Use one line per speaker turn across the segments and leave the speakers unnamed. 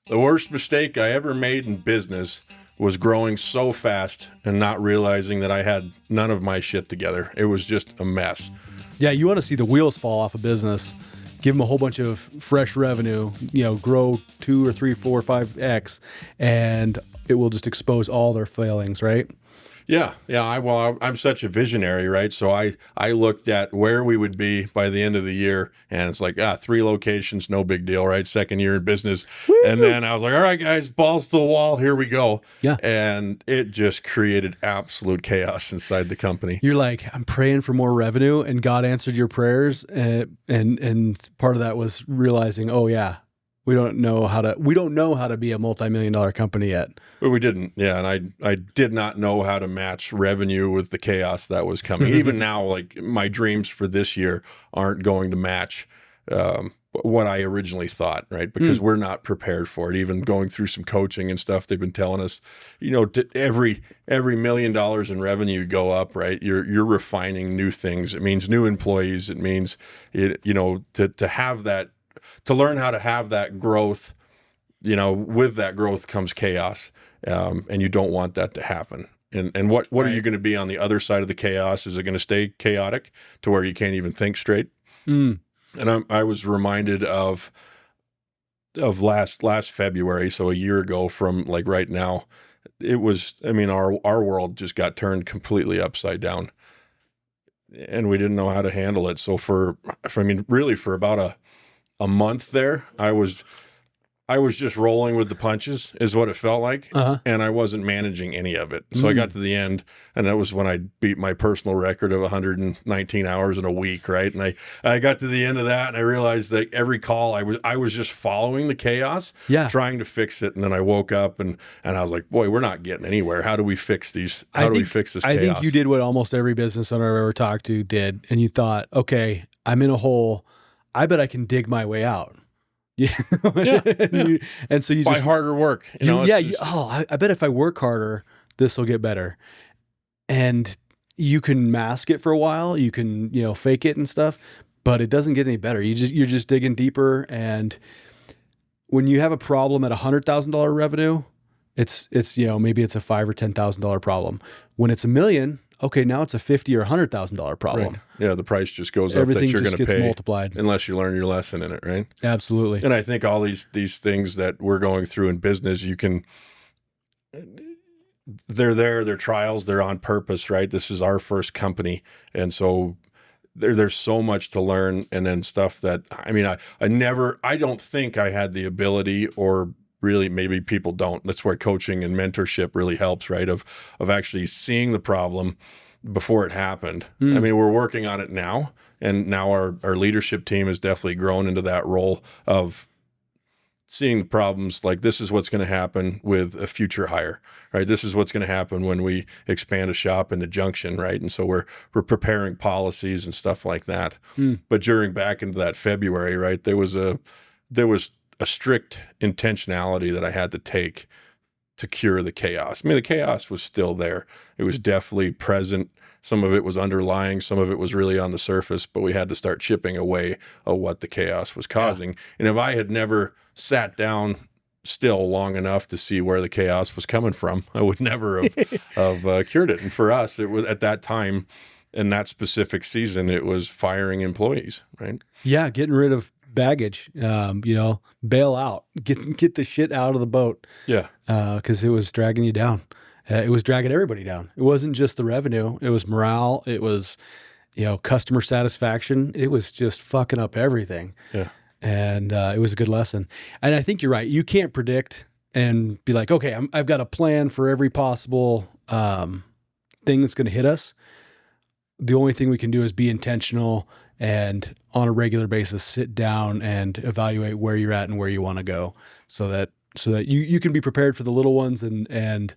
The worst mistake I ever made in business was growing so fast and not realizing that I had none of my shit together. It was just a mess.
Yeah, you want to see the wheels fall off a business, give them a whole bunch of fresh revenue, grow 2 or 3, 4, 5x, and it will just expose all their failings, right?
Yeah. I'm such a visionary, right? So I looked at where we would be by the end of the year, and it's like, 3 locations, no big deal, right? Second year in business.
Woo!
And then I was like, all right, guys, balls to the wall, here we go.
Yeah.
And it just created absolute chaos inside the company.
You're like, I'm praying for more revenue, and God answered your prayers, and part of that was realizing, oh yeah, we don't know how to be a multi-million-dollar company yet.
But we didn't. Yeah. And I did not know how to match revenue with the chaos that was coming. Even now, like my dreams for this year aren't going to match what I originally thought, right? Because we're not prepared for it. Even going through some coaching and stuff, they've been telling us, every $1 million in revenue go up, right? You're refining new things. It means new employees. It means to have that, to learn how to have that growth. With that growth comes chaos, and you don't want that to happen. And what
Right.
are you going to be on the other side of the chaos? Is it going to stay chaotic to where you can't even think straight? And I was reminded of last February, so a year ago from like right now. It was, our world just got turned completely upside down, and we didn't know how to handle it. So for about a month there, I was just rolling with the punches is what it felt like. And I wasn't managing any of it. So I got to the end, and that was when I beat my personal record of 119 hours in a week. Right. And I got to the end of that, and I realized that every call I was just following the chaos, trying to fix it. And then I woke up and I was like, boy, we're not getting anywhere. How do we fix these? How do we fix this chaos?
I think you did what almost every business owner I've ever talked to did. And you thought, okay, I'm in a hole. I bet I can dig my way out. Yeah. And so you
by
just
harder work.
I bet if I work harder, this will get better. And you can mask it for a while. You can, fake it and stuff, but it doesn't get any better. You're just digging deeper. And when you have a problem at $100,000 revenue, it's maybe it's a $5,000 or $10,000 problem. When it's $1 million, okay, now it's a $50,000 or $100,000 problem.
Right. Yeah, the price just goes up.
Everything
that you're
just
going to
gets
pay
multiplied
unless you learn your lesson in it, right?
Absolutely.
And I think all these things that we're going through in business, they're trials, they're on purpose, right? This is our first company, and so there's so much to learn, and then stuff that I don't think I had the ability, or really maybe people don't. That's where coaching and mentorship really helps, right? Of actually seeing the problem before it happened. We're working on it now, and now our leadership team has definitely grown into that role of seeing the problems. Like, this is what's going to happen with a future hire, right? This is what's going to happen when we expand a shop into Junction, right? And so we're preparing policies and stuff like that. But back into that February, right, there was a strict intentionality that I had to take to cure the chaos. The chaos was still there. It was definitely present. Some of it was underlying. Some of it was really on the surface, but we had to start chipping away at what the chaos was causing. And if I had never sat down still long enough to see where the chaos was coming from, I would never have cured it. And for us, it was at that time, in that specific season, it was firing employees, right?
Yeah, getting rid of baggage, bail out, get the shit out of the boat.
Yeah.
Because it was dragging you down. It was dragging everybody down. It wasn't just the revenue. It was morale. It was, customer satisfaction. It was just fucking up everything.
Yeah.
And it was a good lesson. And I think you're right. You can't predict and be like, okay, I've got a plan for every possible thing that's going to hit us. The only thing we can do is be intentional and on a regular basis, sit down and evaluate where you're at and where you want to go, so that you can be prepared for the little ones and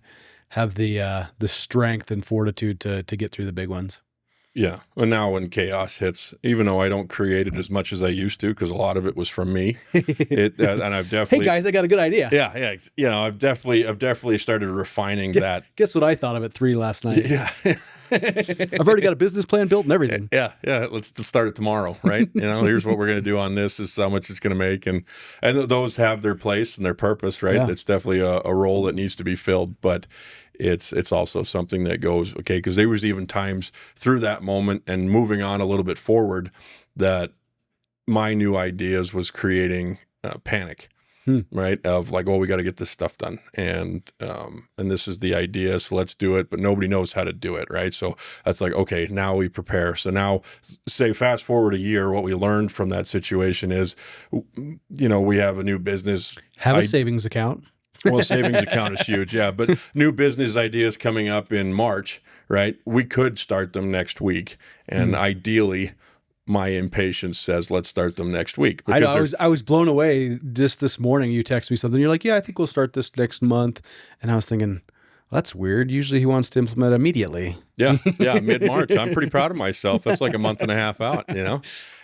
have the strength and fortitude to get through the big ones.
Yeah. Well, now when chaos hits, even though I don't create it as much as I used to, because a lot of it was from me, and I've definitely.
Hey guys, I got a good idea.
Yeah. I've definitely started refining that.
Guess what I thought of at 3 last night?
Yeah.
I've already got a business plan built and everything.
Yeah. Let's start it tomorrow, right? Here's what we're going to do on this. This is how much it's going to make, and those have their place and their purpose, right?
Yeah.
It's definitely a role that needs to be filled, but it's also something that goes okay, because there was even times through that moment and moving on a little bit forward that my new ideas was creating panic. Right, of like, well, we got to get this stuff done, and this is the idea, so let's do it. But nobody knows how to do it, right? So that's like, okay, now we prepare. So now, say fast forward a year, what we learned from that situation is, we have a new business.
Have a savings account.
Well, savings account is huge, yeah. But new business ideas coming up in March, right? We could start them next week, and ideally, my impatience says, let's start them next week.
I was blown away just this morning. You text me something. You're like, yeah, I think we'll start this next month. And I was thinking, well, that's weird. Usually he wants to implement immediately.
Yeah, mid-March. I'm pretty proud of myself. That's like a month and a half out,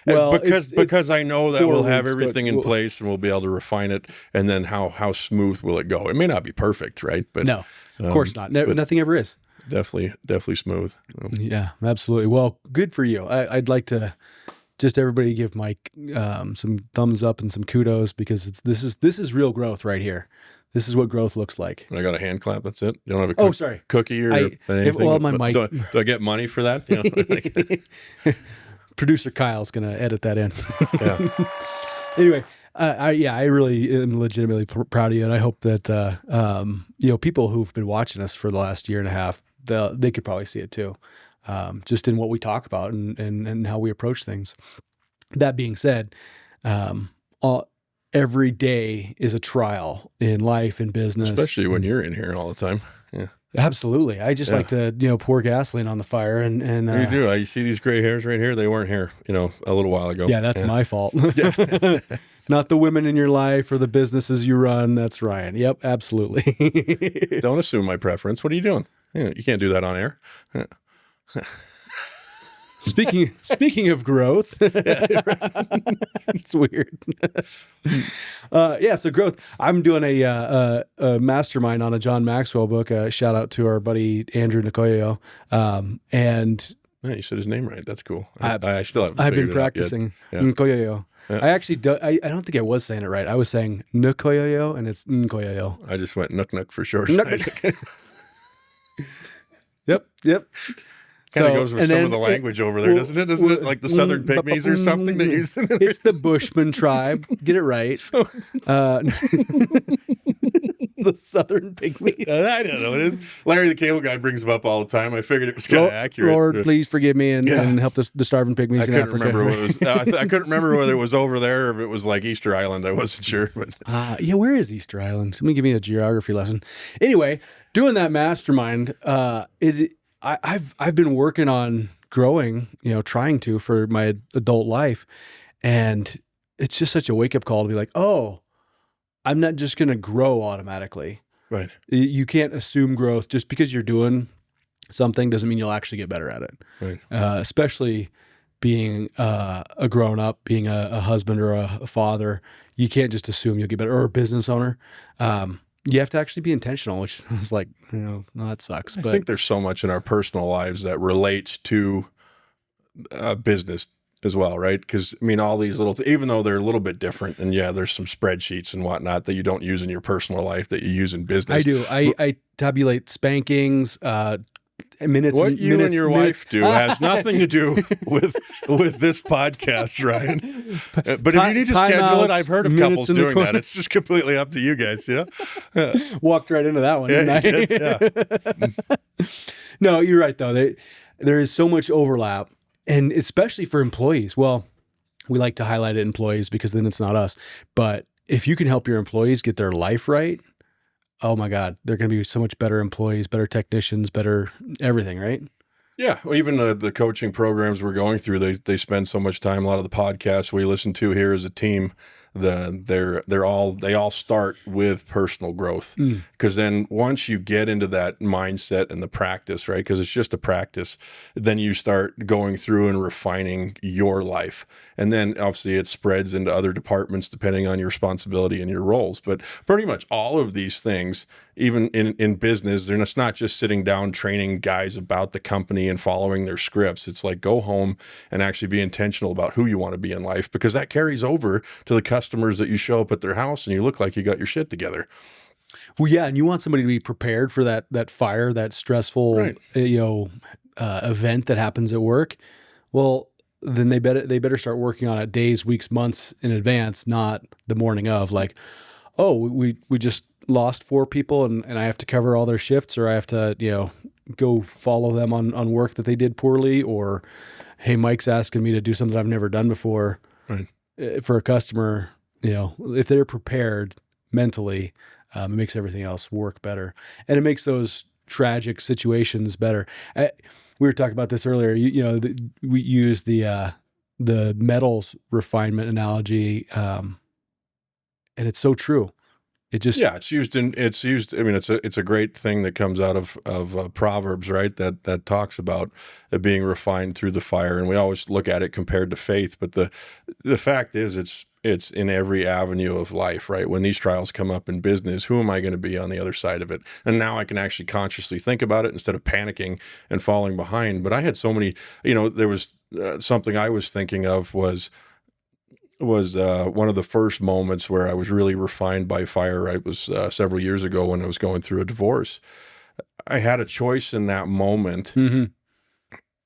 Well,
because I know that we'll have
weeks,
everything in place and we'll be able to refine it. And then how smooth will it go? It may not be perfect, right? But
no, of course not. Nothing ever is.
Definitely smooth.
Yeah, absolutely. Well, good for you. I'd like to just everybody give Mike some thumbs up and some kudos, because this is real growth right here. This is what growth looks like.
I got a hand clap. That's it. You don't have a cookie or anything?
My mic.
Do I get money for that?
Producer Kyle's going to edit that in.
Yeah.
Anyway, I really am legitimately proud of you, and I hope that people who've been watching us for the last year and a half, they could probably see it too, just in what we talk about and how we approach things. That being said, every day is a trial in life and business,
especially when you're in here all the time. Yeah.
Absolutely. I just like to, pour gasoline on the fire and
you do. You see these gray hairs right here? They weren't here, a little while ago.
Yeah, that's my fault. Not the women in your life or the businesses you run. That's Ryan. Yep, absolutely.
Don't assume my preference. What are you doing? You can't do that on air.
Speaking of growth, it's weird. So growth. I'm doing a mastermind on a John Maxwell book. Shout out to our buddy Andrew Nicoyo. And
you said his name right. That's cool. I still haven't.
I've been practicing Nicoyo. Yeah. I actually I don't think I was saying it right. I was saying Nicoyo, and it's Nicoyo.
I just went Nook for short.
Yep.
Kind of goes with some of the language over there, doesn't it? Isn't it like the Southern Pygmies or something that use it?
It's the Bushman tribe. Get it right. The Southern Pygmies.
I don't know. It is. Larry the Cable Guy brings them up all the time. I figured it was kind of accurate.
Lord, please forgive me and help the starving pygmies in Africa.
Remember what it was. I couldn't remember whether it was over there or if it was like Easter Island. I wasn't sure. But.
Where is Easter Island? Somebody give me a geography lesson. Anyway, doing that mastermind, I've been working on growing, trying to for my adult life. And it's just such a wake up call to be like, oh, I'm not just going to grow automatically.
Right.
You can't assume growth just because you're doing something doesn't mean you'll actually get better at it.
Right.
Especially being a grown up, being a husband or a father, you can't just assume you'll get better, or a business owner. You have to actually be intentional, which is like, no, that sucks.
I think there's so much in our personal lives that relates to business as well, right? Because, all these little even though they're a little bit different, and there's some spreadsheets and whatnot that you don't use in your personal life that you use in business.
I do. I tabulate spankings, minutes.
What you and your wife do has nothing to do with this podcast, Ryan. But if you need to schedule it, I've heard of couples doing that. It's just completely up to you guys.
Walked right into that one. Didn't I? No, you're right though. There is so much overlap, and especially for employees. Well, we like to highlight it employees because then it's not us. But if you can help your employees get their life right, oh my God, they're going to be so much better employees, better technicians, better everything, right?
Yeah. Well, even the coaching programs we're going through, they spend so much time. A lot of the podcasts we listen to here as a team, they all start with personal growth, because then once you get into that mindset and the practice, right, because it's just a practice, then you start going through and refining your life, and then obviously it spreads into other departments depending on your responsibility and your roles. But pretty much all of these things, even in business, they're not just sitting down training guys about the company and following their scripts. It's like, go home and actually be intentional about who you want to be in life, because that carries over to the customers that you show up at their house and you look like you got your shit together.
Well, yeah, and you want somebody to be prepared for that fire, that stressful,
Right.
Event that happens at work. Well, then they better start working on it days, weeks, months in advance, not the morning of. Like, oh, we just lost 4 people, and I have to cover all their shifts, or I have to go follow them on work that they did poorly, or hey, Mike's asking me to do something I've never done before.
Right.
For a customer, if they're prepared mentally, it makes everything else work better, and it makes those tragic situations better. We were talking about this earlier. We use the metals refinement analogy, and it's so true.
It's used. I mean, it's a great thing that comes out of Proverbs, right? That talks about it being refined through the fire, and we always look at it compared to faith. But the fact is, it's in every avenue of life, right? When these trials come up in business, who am I going to be on the other side of it? And now I can actually consciously think about it instead of panicking and falling behind. But I had so many, there was something I was thinking of was one of the first moments where I was really refined by fire. It was several years ago when I was going through a divorce. I had a choice in that moment.
Mm-hmm.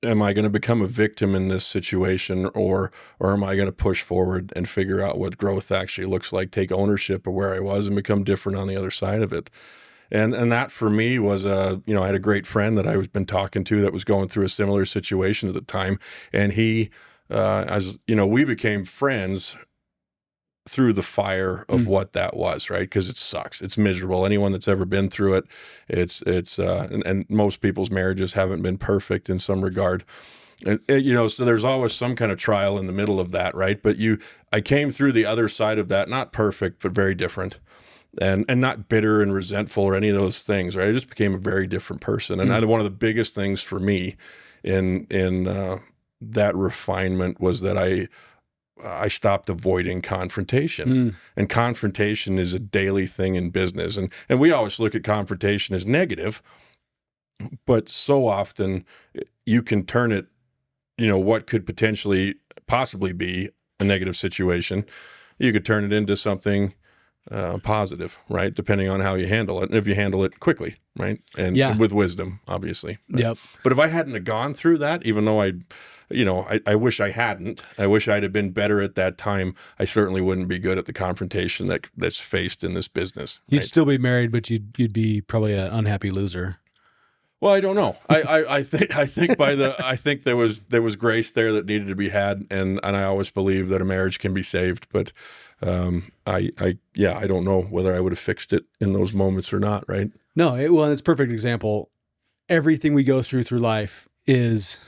Am I going to become a victim in this situation, or am I going to push forward and figure out what growth actually looks like, take ownership of where I was and become different on the other side of it? And that for me was I had a great friend that I was been talking to that was going through a similar situation at the time, and he, we became friends through the fire of what that was, right? Because it sucks. It's miserable. Anyone that's ever been through it, and most people's marriages haven't been perfect in some regard. And, so there's always some kind of trial in the middle of that, right? But I came through the other side of that, not perfect, but very different. And not bitter and resentful or any of those things, right? I just became a very different person. And one of the biggest things for me in that refinement was that I stopped avoiding confrontation. And confrontation is a daily thing in business. And we always look at confrontation as negative, but so often you can turn it, what could possibly be a negative situation, you could turn it into something positive, right? Depending on how you handle it. And if you handle it quickly, right? And with wisdom, obviously. Right?
Yep.
But if I hadn't have gone through that, even though I wish I hadn't, I wish I'd have been better at that time, I certainly wouldn't be good at the confrontation that's faced in this business.
You'd still be married, but you'd be probably an unhappy loser.
Well, I don't know. I think there was grace there that needed to be had, and I always believe that a marriage can be saved, but I don't know whether I would have fixed it in those moments or not, right?
No, it's a perfect example. Everything we go through life is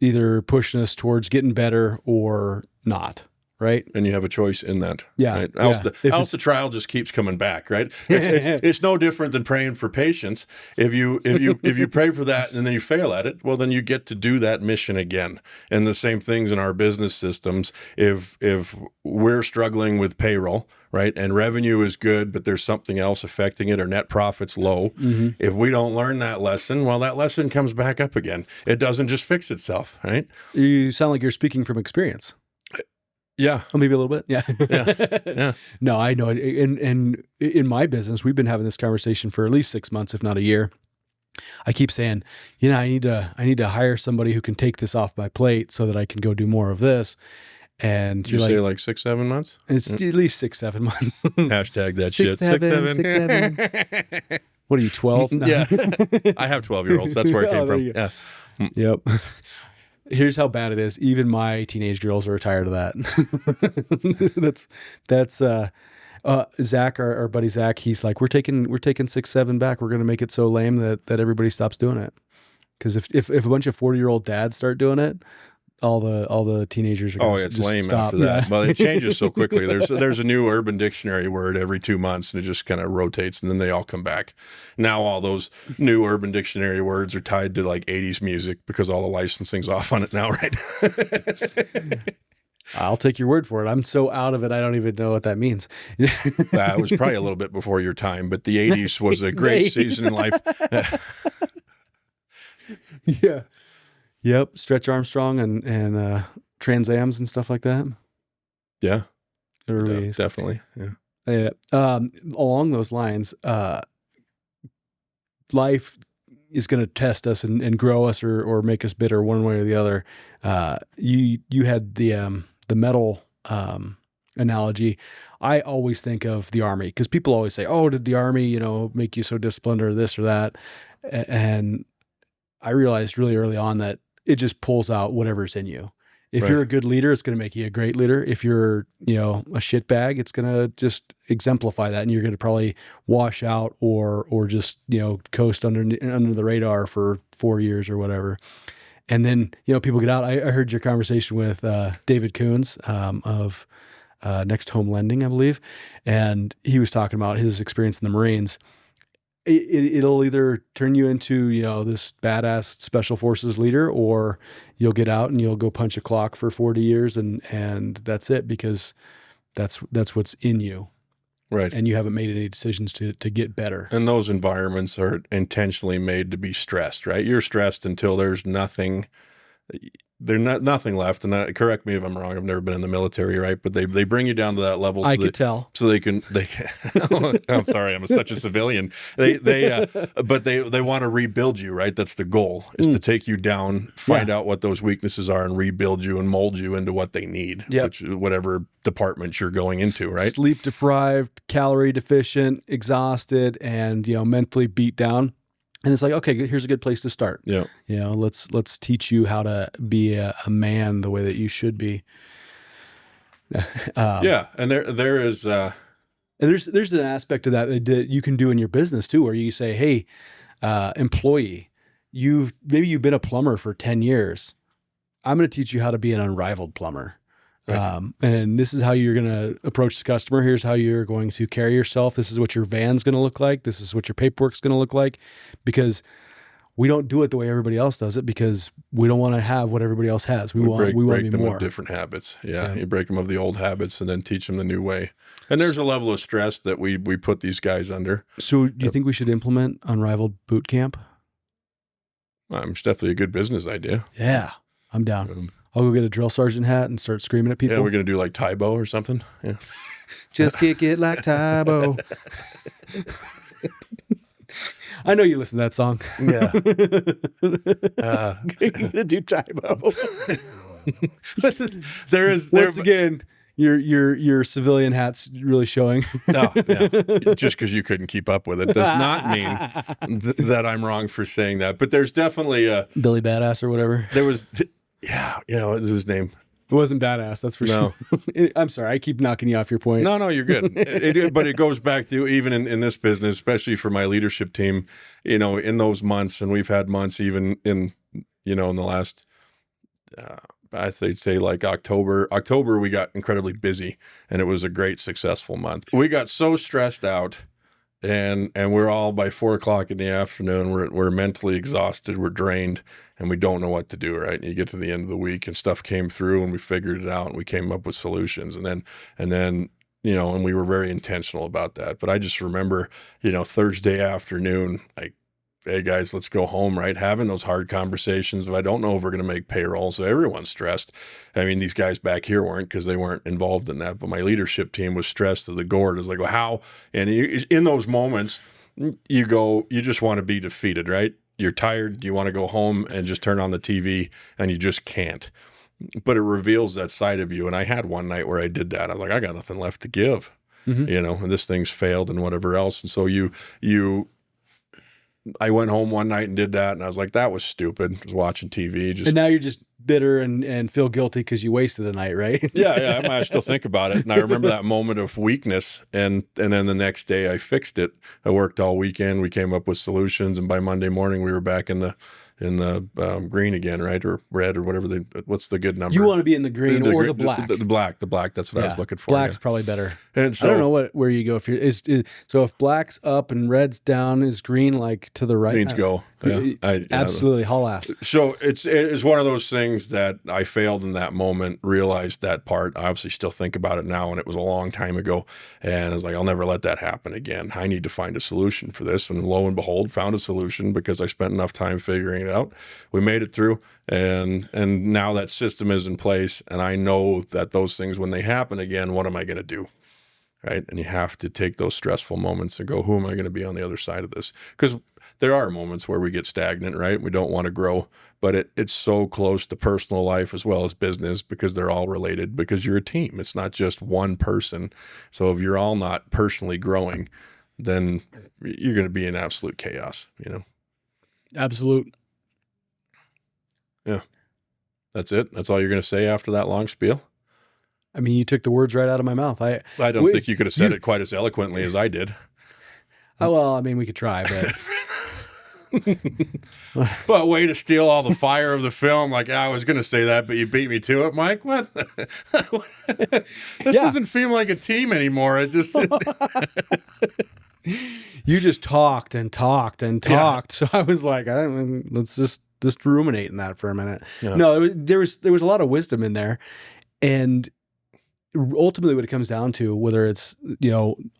either pushing us towards getting better or not, right?
And you have a choice in that.
Yeah.
Right?
Yeah.
Else the trial just keeps coming back, right? It's no different than praying for patience. If you pray for that and then you fail at it, well, then you get to do that mission again. And the same things in our business systems. If we're struggling with payroll, right, and revenue is good, but there's something else affecting it, or net profit's low, if we don't learn that lesson, well, that lesson comes back up again. It doesn't just fix itself, right?
You sound like you're speaking from experience.
Yeah.
Oh, maybe a little bit. Yeah.
Yeah.
No, I know. And in my business, we've been having this conversation for at least 6 months, if not a year. I keep saying, I need to hire somebody who can take this off my plate so that I can go do more of this. And
you say like 6, 7 months?
It's at least 6, 7 months.
Hashtag that
six,
shit.
Seven, 6, 7. What are you, 12? No.
Yeah. I have 12-year-olds. That's where I came from. Yeah.
Yep. Here's how bad it is. Even my teenage girls are tired of that. that's Zach, our buddy Zach. He's like, we're taking 6, 7 back. We're going to make it so lame that everybody stops doing it. Because if a bunch of 40-year-old dads start doing it, all the teenagers are
Oh,
going to
it's
just
lame
stop.
after that.
Yeah.
Well, it changes so quickly. There's a new Urban Dictionary word every 2 months, and it just kind of rotates, and then they all come back. Now all those new Urban Dictionary words are tied to like 80s music because all the licensing's off on it now, right?
I'll take your word for it. I'm so out of it, I don't even know what that means.
That was probably a little bit before your time, but the 80s was a great season in life.
Yeah. Yep. Stretch Armstrong and Trans Ams and stuff like that.
Yeah,
Early 80s.
definitely. Yeah.
Yeah. Along those lines, life is going to test us and grow us or make us bitter one way or the other. You had the metal analogy. I always think of the Army because people always say, "Oh, did the Army, make you so disciplined or this or that?" And I realized really early on that it just pulls out whatever's in you. If
Right.
you're a good leader, it's going to make you a great leader. If you're, a shitbag, it's going to just exemplify that, and you're going to probably wash out or just, coast under the radar for 4 years or whatever. And then, people get out. I heard your conversation with David Coons of Next Home Lending, I believe, and he was talking about his experience in the Marines. It'll either turn you into, this badass special forces leader, or you'll get out and you'll go punch a clock for 40 years and that's it, because that's what's in you.
Right.
And you haven't made any decisions to get better.
And those environments are intentionally made to be stressed, right? You're stressed until there's nothing. There's nothing left. And correct me if I'm wrong. I've never been in the military, right? But they bring you down to that level. So
I could tell.
So they can. I'm sorry. I'm such a civilian. But they want to rebuild you, right? That's the goal, is to take you down, find out what those weaknesses are, and rebuild you and mold you into what they need.
Yep.
Which whatever department you're going into, right?
Sleep deprived, calorie deficient, exhausted, and mentally beat down. And it's like, okay, here's a good place to start.
Yeah.
Let's teach you how to be a man the way that you should be.
Yeah, and there is.
And there's an aspect of that you can do in your business too, where you say, hey, employee, you've been a plumber for 10 years. I'm going to teach you how to be an unrivaled plumber. Right. And this is how you're going to approach the customer. Here's how you're going to carry yourself. This is what your van's going to look like. This is what your paperwork's going to look like, because we don't do it the way everybody else does it, because we don't want to have what everybody else has. We want to
break
be
them
more
of different habits. Yeah. You break them of the old habits and then teach them the new way. And there's a level of stress that we put these guys under.
So do you think we should implement Unrivaled Bootcamp?
It's definitely a good business idea.
Yeah, I'm down. I'll go get a drill sergeant hat and start screaming at people.
Yeah, we're going to do like Tybo or something. Yeah.
Just kick it like Tybo. I know you listen to that song.
Yeah.
You're going to do Tybo.
Once
again, your civilian hat's really showing.
No, yeah. Just because you couldn't keep up with it does not mean that I'm wrong for saying that. But there's definitely a
Billy Badass or whatever.
There was, what was his name?
It wasn't Badass, that's for sure. I'm sorry, I keep knocking you off your point.
No, you're good. But it goes back to, even in this business, especially for my leadership team, in those months, and we've had months even in the last, I'd say like October, we got incredibly busy, and it was a great, successful month. We got so stressed out, and we're all, by 4:00 in the afternoon, we're mentally exhausted, we're drained, and we don't know what to do, right? And you get to the end of the week and stuff came through and we figured it out and we came up with solutions. And then, and we were very intentional about that. But I just remember, Thursday afternoon, like, hey guys, let's go home, right? Having those hard conversations of, I don't know if we're going to make payroll. So everyone's stressed. I mean, these guys back here weren't, because they weren't involved in that, but my leadership team was stressed to the gourd. It was like, well, how? And in those moments, you just want to be defeated, right? You're tired. You want to go home and just turn on the TV, and you just can't. But it reveals that side of you. And I had one night where I did that. I was like, I got nothing left to give, and this thing's failed and whatever else. And so I went home one night and did that, and I was like, that was stupid. I was watching TV.
And now you're just bitter and feel guilty because you wasted a night, right?
Yeah. I still think about it. And I remember that moment of weakness, and then the next day I fixed it. I worked all weekend. We came up with solutions, and by Monday morning we were back in the green again, right? Or red or whatever what's the good number?
You want to be in the green or the black.
The black. That's what I was looking for.
Black's probably better.
And so,
I don't know where you go if you're so if black's up and red's down, is green like to the right?
Means go. Yeah,
absolutely, haul ass.
So it's one of those things that I failed in that moment, realized that part. I obviously still think about it now, and it was a long time ago. And I was like, I'll never let that happen again. I need to find a solution for this. And lo and behold, found a solution because I spent enough time figuring it out. We made it through, and now that system is in place. And I know that those things, when they happen again, what am I going to do? Right. And you have to take those stressful moments and go, who am I going to be on the other side of this? Because there are moments where we get stagnant, right? We don't want to grow, but it's so close to personal life as well as business because they're all related, because you're a team. It's not just one person. So if you're all not personally growing, then you're going to be in absolute chaos,
Absolute.
Yeah. That's it. That's all you're going to say after that long spiel?
I mean, you took the words right out of my mouth. I
don't think you could have said it quite as eloquently as I did.
Oh, well, I mean, we could try, but
but way to steal all the fire of the film. Like, I was going to say that, but you beat me to it, Mike. What? This doesn't feel like a team anymore. It just
you just talked and talked and talked. So I was like, let's just ruminate in that for a minute. Yeah. No, there was a lot of wisdom in there, and ultimately what it comes down to, whether it's,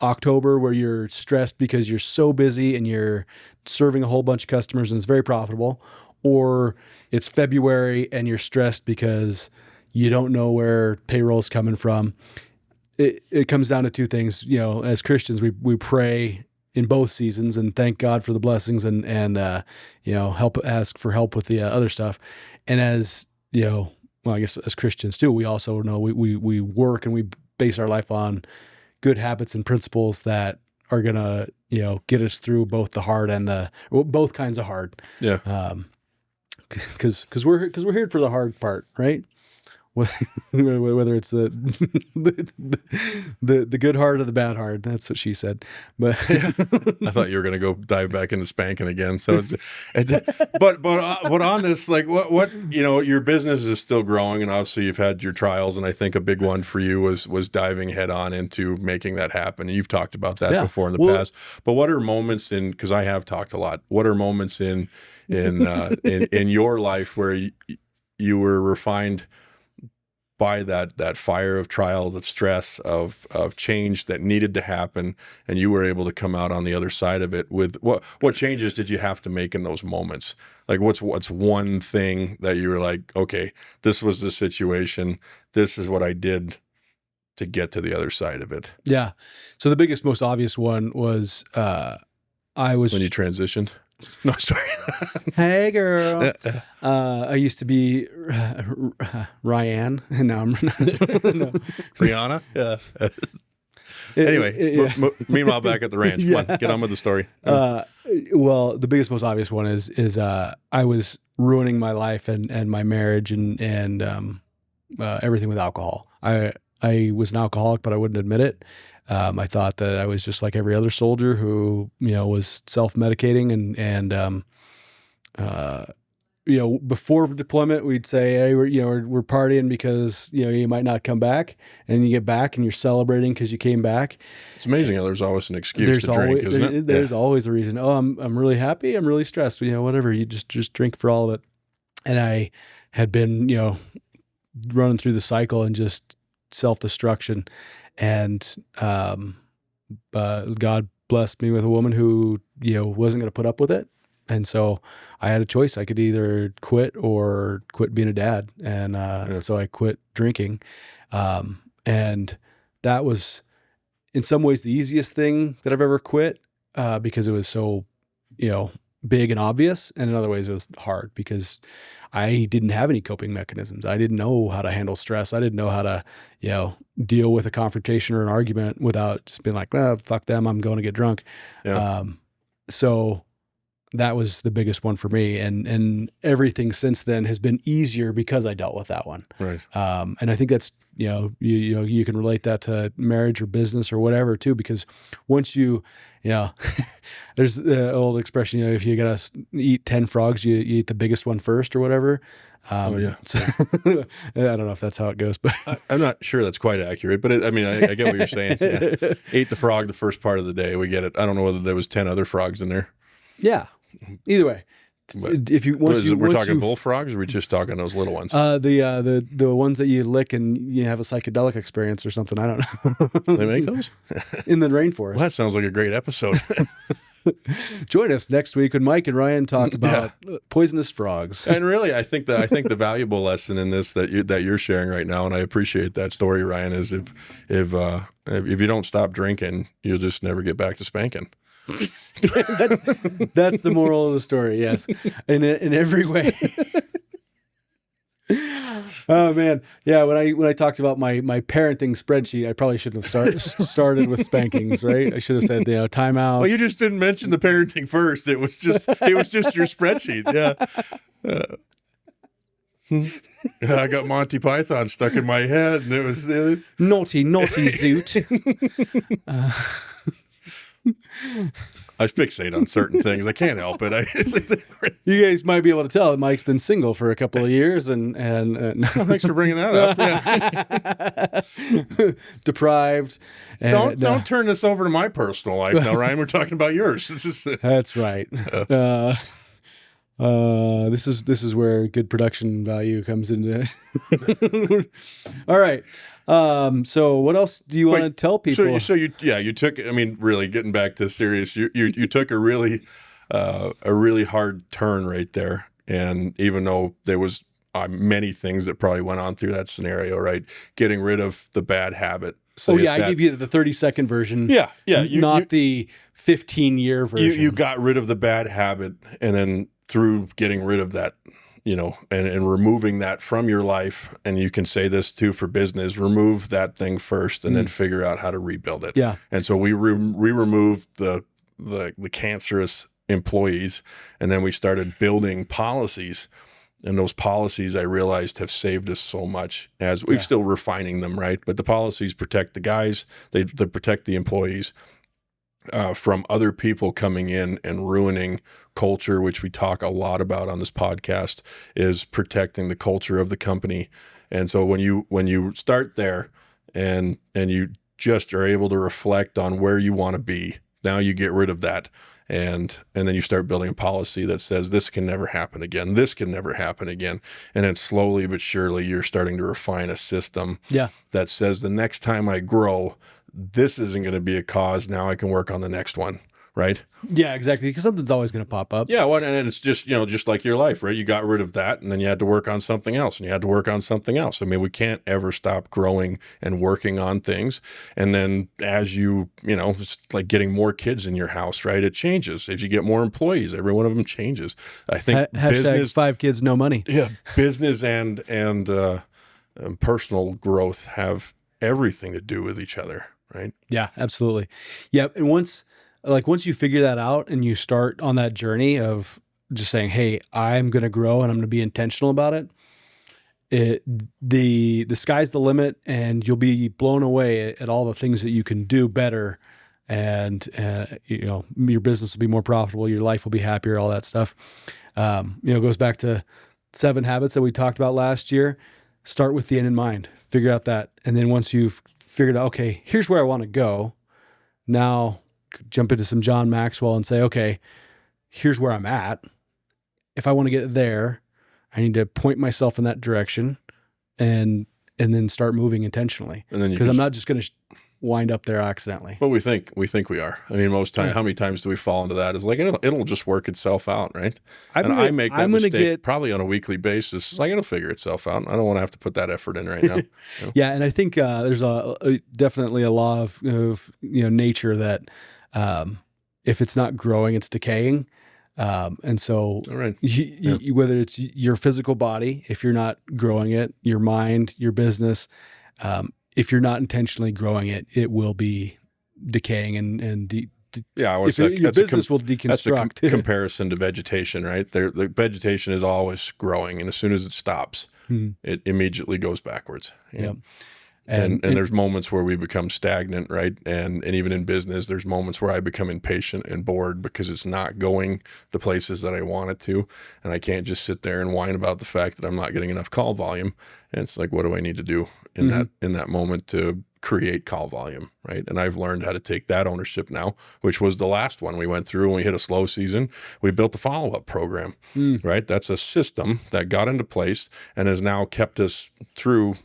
October where you're stressed because you're so busy and you're serving a whole bunch of customers and it's very profitable, or it's February and you're stressed because you don't know where payroll's coming from. It comes down to two things. As Christians, we pray in both seasons and thank God for the blessings and ask for help with the other stuff. And as, well, I guess as Christians too, we also know we work and we base our life on good habits and principles that are gonna, get us through both the hard and both kinds of hard.
Yeah.
Because we're here for the hard part, right? Whether it's the good hard or the bad hard. That's what she said. But
I thought you were going to go dive back into spanking again. So but on this, like what your business is still growing, and obviously you've had your trials, and I think a big one for you was diving head on into making that happen. And you've talked about that before in the past. But what are moments because I have talked a lot. What are moments in your life where you were refined by that fire of trial, the stress of change that needed to happen, and you were able to come out on the other side of it with what changes did you have to make in those moments? Like what's one thing that you were like, okay, this was the situation, this is what I did to get to the other side of it?
Yeah. So the biggest, most obvious one was when
you transitioned. No, sorry.
Hey, girl. I used to be Ryan, and now I'm
Rihanna. Yeah. Anyway, meanwhile, back at the ranch. Yeah. Come on, get on with the story.
Well, the biggest, most obvious one is I was ruining my life and my marriage and everything with alcohol. I was an alcoholic, but I wouldn't admit it. I thought that I was just like every other soldier who, was self-medicating and before deployment, we'd say, hey, we're partying because, you might not come back, and you get back and you're celebrating because you came back.
It's amazing how there's always an excuse to drink, isn't it?
There's always a reason. Oh, I'm really happy. I'm really stressed. Whatever. You just drink for all of it. And I had been, running through the cycle and just self-destruction. And God blessed me with a woman who, wasn't going to put up with it. And so I had a choice. I could either quit or quit being a dad. And so I quit drinking. And that was in some ways the easiest thing that I've ever quit because it was so, big and obvious. And in other ways it was hard because I didn't have any coping mechanisms. I didn't know how to handle stress. I didn't know how to, deal with a confrontation or an argument without just being like, well, fuck them, I'm going to get drunk.
Yeah.
So that was the biggest one for me. And everything since then has been easier because I dealt with that one.
Right.
And I think that's, you can relate that to marriage or business or whatever too, because once there's the old expression, if you got to eat 10 frogs, you eat the biggest one first or whatever.
Oh, yeah.
So, I don't know if that's how it goes, but
I'm not sure that's quite accurate, but I get what you're saying. Yeah. Ate the frog the first part of the day. We get it. I don't know whether there was 10 other frogs in there.
yeah. Either way,
But
if you
we're talking bullfrogs, or we're just talking those little ones?
the ones that you lick and you have a psychedelic experience or something. I don't know.
They make those
in the rainforest.
Well, that sounds like a great episode.
Join us next week when Mike and Ryan talk about poisonous frogs.
And really, I think the valuable lesson in this that you're sharing right now, and I appreciate that story, Ryan, is if you don't stop drinking, you'll just never get back to spanking.
That's the moral of the story. Yes, in every way. Oh man, yeah. When I talked about my parenting spreadsheet, I probably shouldn't have started with spankings, right? I should have said timeouts.
Well, you just didn't mention the parenting first. It was just your spreadsheet. Yeah. I got Monty Python stuck in my head, and it was
naughty zoot.
I fixate on certain things. I can't help it.
You guys might be able to tell that Mike's been single for a couple of years, and
well, thanks for bringing that up. Yeah.
Deprived. And,
don't turn this over to my personal life now, Ryan. We're talking about yours.
That's right. This is where good production value comes into. All right. So what else do you want to tell people?
So you took, really getting back to serious, you took a really hard turn right there. And even though there was many things that probably went on through that scenario, right? Getting rid of the bad habit. So
I gave you the 30-second version.
Yeah.
Not the 15-year version.
You got rid of the bad habit, and then through getting rid of that, and removing that from your life, and you can say this too for business, remove that thing first and then figure out how to rebuild it.
Yeah.
And so we removed the cancerous employees, and then we started building policies. And those policies, I realized, have saved us so much, as we're still refining them, right? But the policies protect the guys, they protect the employees from other people coming in and ruining culture, which we talk a lot about on this podcast, is protecting the culture of the company. And so when you start there and you just are able to reflect on where you want to be, now you get rid of that. And then you start building a policy that says this can never happen again. This can never happen again. And then slowly but surely you're starting to refine a system that says the next time I grow, this isn't going to be a cause. Now I can work on the next one. Right?
Yeah, exactly. Because something's always going to pop up.
Yeah. Well, and it's just, just like your life, right? You got rid of that, and then you had to work on something else, and you had to work on something else. We can't ever stop growing and working on things. And then as it's like getting more kids in your house, right? It changes. If you get more employees, every one of them changes. I think
business, 5 kids, no money.
Yeah. Business and personal growth have everything to do with each other, right?
Yeah, absolutely. Yeah. And once you figure that out and you start on that journey of just saying, hey, I'm going to grow and I'm going to be intentional about it, the sky's the limit, and you'll be blown away at all the things that you can do better. And, your business will be more profitable. Your life will be happier, all that stuff. It goes back to 7 habits that we talked about last year. Start with the end in mind, figure out that. And then once you've figured out, okay, here's where I want to go. Now jump into some John Maxwell and say, okay, here's where I'm at. If I want to get there, I need to point myself in that direction and then start moving intentionally. Because I'm not just going to wind up there accidentally.
But we think we are. Most times, how many times do we fall into that? It's like, it'll just work itself out, right? I make that mistake probably on a weekly basis. It's like, it'll figure itself out. I don't want to have to put that effort in right now.
Yeah. And I think there's definitely a law of nature that, if it's not growing, it's decaying. And so
right.
Whether it's your physical body, if you're not growing it, your mind, your business, if you're not intentionally growing it, it will be decaying and
Yeah, well,
If your business will
that's a
deconstruct.
comparison to vegetation, right? The vegetation is always growing, and as soon as it stops,
Mhm.
it immediately goes backwards.
Yep.
And there's moments where we become stagnant, right? And even in business, there's moments where I become impatient and bored because it's not going the places that I want it to, and I can't just sit there and whine about the fact that I'm not getting enough call volume. And it's like, what do I need to do in that moment to create call volume, right? And I've learned how to take that ownership now, which was the last one we went through when we hit a slow season. We built a follow-up program, right? That's a system that got into place and has now kept us through.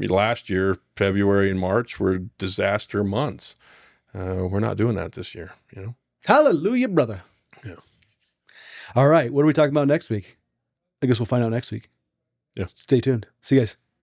Last year, February and March were disaster months. We're not doing that this year,
Hallelujah, brother.
Yeah.
All right. What are we talking about next week? I guess we'll find out next week.
Yeah.
Stay tuned. See you guys.